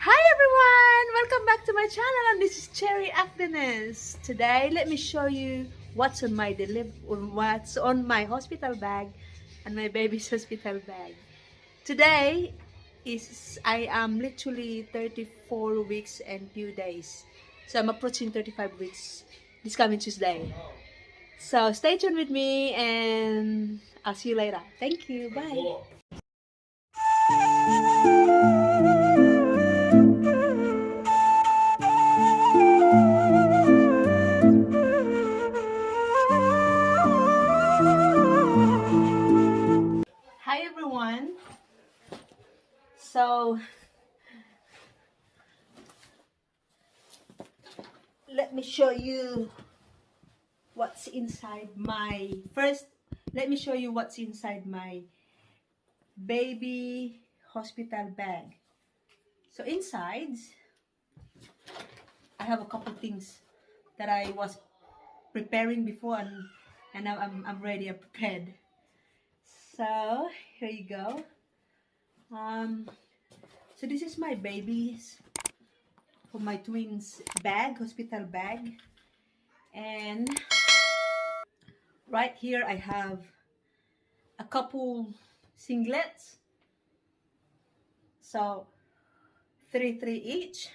Hi everyone! Welcome back to my channel, and this is Cherry Agnes. Today, let me show you what's on my hospital bag and my baby's hospital bag. Today I am literally 34 weeks and few days. So I'm approaching 35 weeks this coming Tuesday. So stay tuned with me and I'll see you later. Thank you. Bye. Hi everyone. So let me show you what's inside my let me show you what's inside my baby hospital bag. So inside I have a couple things that I was preparing before, and now I'm ready, I'm prepared. So here you go. So this is my baby's, for my twins bag, hospital bag. And right here I have a couple singlets, so three each.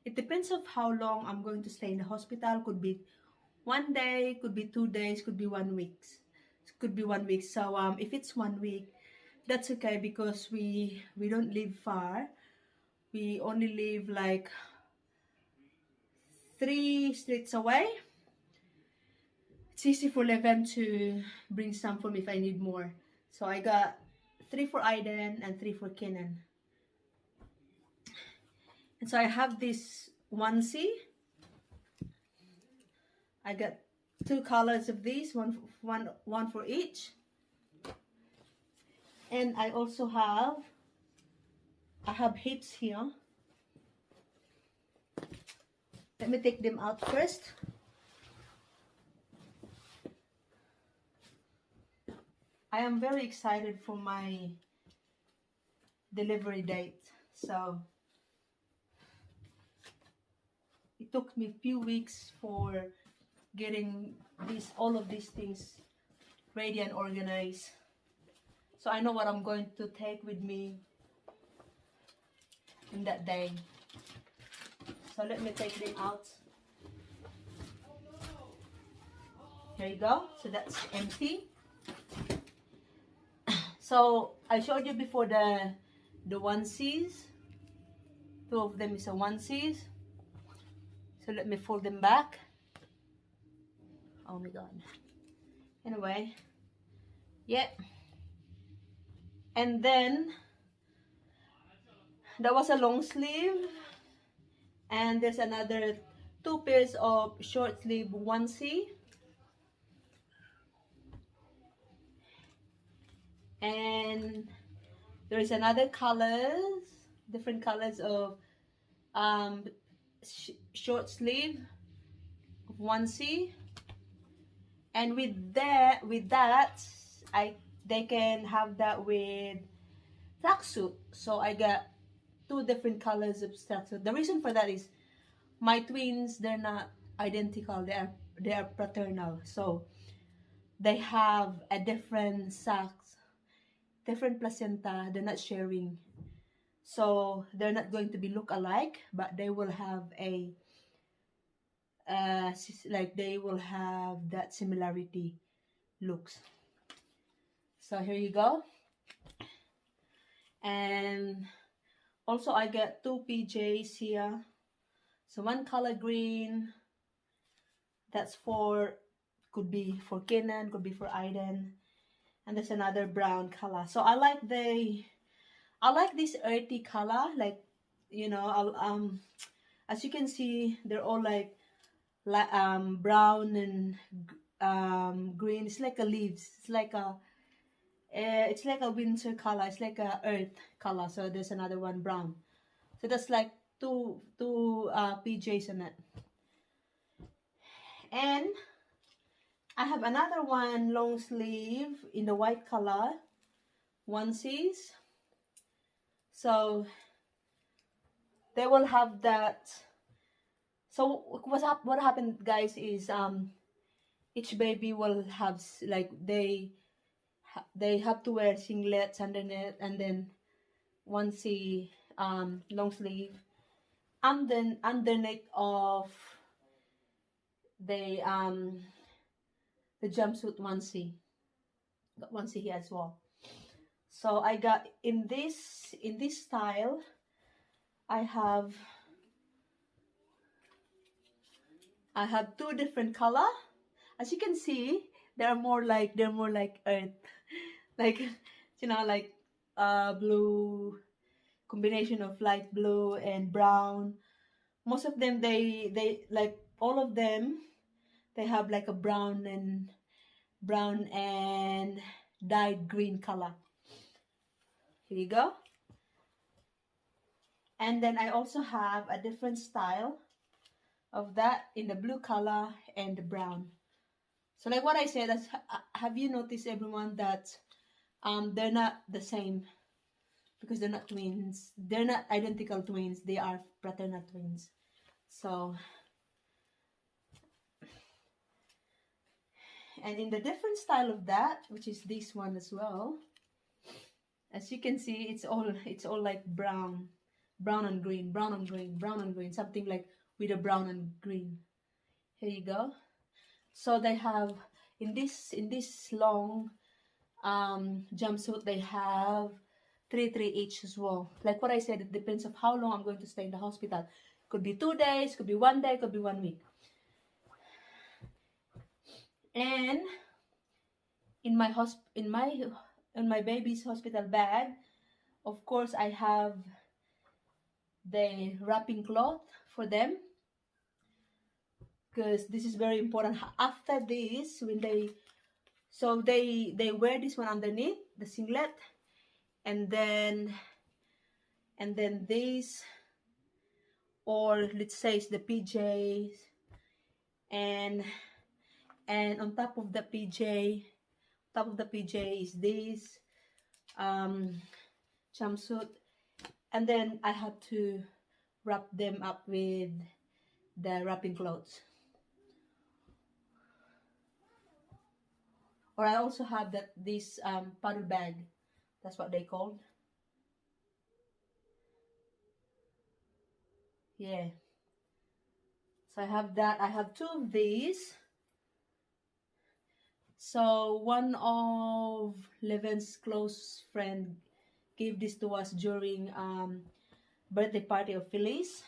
It depends of how long I'm going to stay in the hospital. Could be 1 day, could be 2 days, could be 1 week. Could be 1 week. So if it's 1 week, that's okay, because we don't live far. We only live like 3 streets away. It's easy for Leven to bring some for me if I need more. So I got 3 for Aiden and 3 for Kenan. And so I have this onesie. I got 2 colors of these, one for each. And I also have hips here. Let me take them out first. I am very excited for my delivery date. So it took me a few weeks for getting all of these things ready and organized. So I know what I'm going to take with me in that day. So let me take them out. Here you go. So that's empty. So I showed you before the onesies. 2 of them is a onesies. So let me fold them back. Oh my god. Anyway, yeah. And then that was a long sleeve, and there's another 2 pairs of short sleeve onesie. And there is another different colors of short sleeve of onesie. And with that they can have that with tracksuit. So I got 2 different colors of tracksuit. The reason for that is my twins, they're not identical, they are fraternal. So they have a different sacks, different placenta, they're not sharing. So they're not going to be look alike, but they will have they will have that similarity looks. So here you go. And also I got 2 PJs here. So one color green, that's could be for Kenan, could be for Aiden. And there's another brown color. So I like this earthy color, like, you know, as you can see, they're all like brown and green. It's like a leaves. It's like a winter color. It's like a earth color. So there's another one brown. So that's like two PJs in it. And I have another one long sleeve in the white color onesies. So they will have that. So what happened, guys, is each baby will have like they have to wear singlets underneath, and then onesie, long sleeve, and then underneath of the jumpsuit onesie here as well. So I got in this style. I have two different color. As you can see, they're more like earth, like like blue, combination of light blue and brown. Most of them, they like all of them, they have like a brown and dyed green color. Here you go. And then I also have a different style of that in the blue color and the brown. So like what I said, have you noticed, everyone, that they're not the same, because they're not twins. They're not identical twins. They are fraternal twins. So, and in the different style of that, which is this one as well, as you can see, it's all like brown and green, brown and green, brown and green, something like with a brown and green. Here you go. So they have in this long jumpsuit, they have 3 each as well. Like what I said, it depends of how long I'm going to stay in the hospital. Could be 2 days, could be 1 day, could be 1 week. And in my baby's hospital bag, of course, I have the wrapping cloth for them, because this is very important. After this, when they wear this one underneath the singlet, and then this, or let's say it's the PJs, and on top of the PJ is this jumpsuit, and then I have to wrap them up with the wrapping clothes. Or I also have this paddle bag, that's what they called. Yeah. So I have that. I have 2 of these. So one of Levin's close friend gave this to us during birthday party of Phyllis.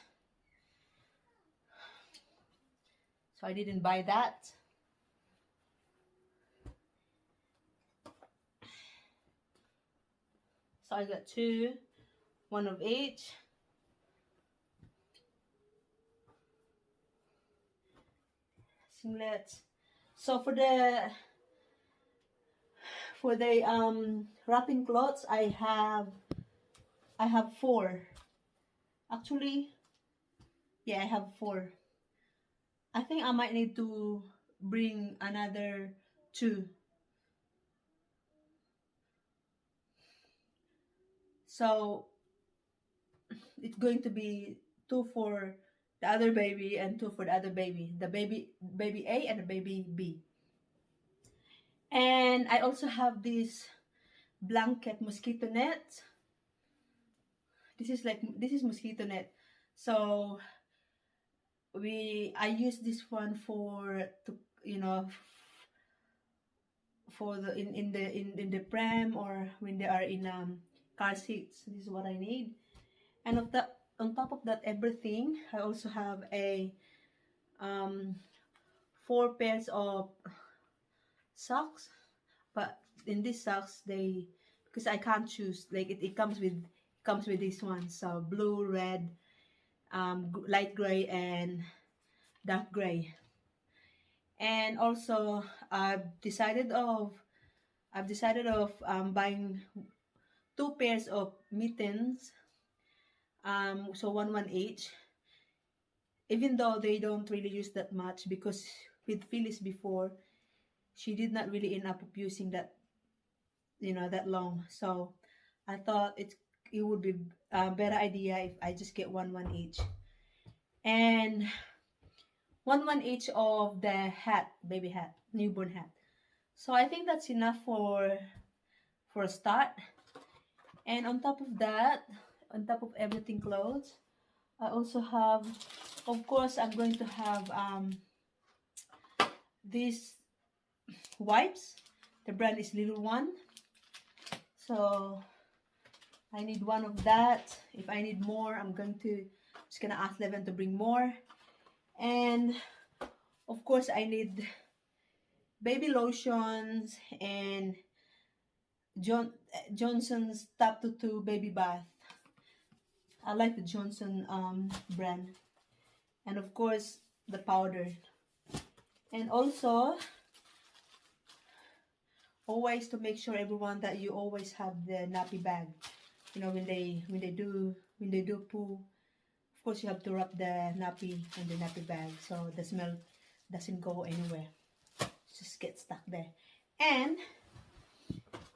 So I didn't buy that. So I got 2, one of each. Singlets. So for the wrapping clothes, I have 4. Actually, yeah, I have 4. I think I might need to bring another 2. So it's going to be 2 for the other baby and 2 for the other baby. The baby A and the baby B. And I also have this blanket mosquito net. This is mosquito net. So I use this one for for the in the pram, or when they are in car seats. This is what I need. And on top of that everything, I also have a 4 pairs of socks. But in these socks, because I can't choose, like it comes with this one. So blue, red, light gray, and dark gray. And also I've decided of buying 2 pairs of mittens, so one each, even though they don't really use that much, because with Phyllis before, she did not really end up using that that long. So I thought it would be a better idea if I just get one each, and one each of the hat, baby hat, newborn hat. So I think that's enough for a start. And on top of that, on top of everything clothes, I also have, of course, I'm going to have these wipes. The brand is Little One. So I need one of that. If I need more, just gonna ask Levin to bring more. And of course, I need baby lotions and Johnson's Top to 2 baby bath. I like the Johnson brand. And of course, the powder. And also, always to make sure everyone that you always have the nappy bag. You know, when they do poo, of course you have to wrap the nappy in the nappy bag so the smell doesn't go anywhere. Just get stuck there. And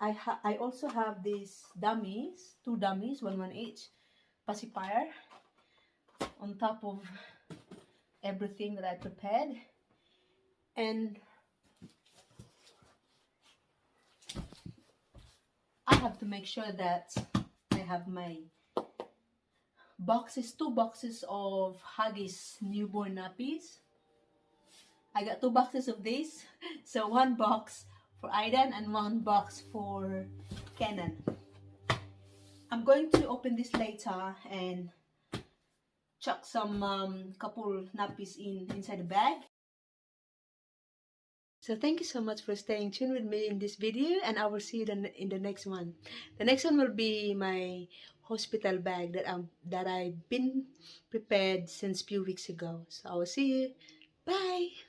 I also have these dummies, 2 dummies, one each, pacifier on top of everything that I prepared. And I have to make sure that I have my boxes, 2 boxes of Huggies newborn nappies. I got 2 boxes of these, so 1 box for Aidan and 1 box for Kenan. I'm going to open this later and chuck some couple nappies inside the bag. So thank you so much for staying tuned with me in this video, and I will see you in the next one. The next one will be my hospital bag that I've been prepared since few weeks ago. So I will see you. Bye.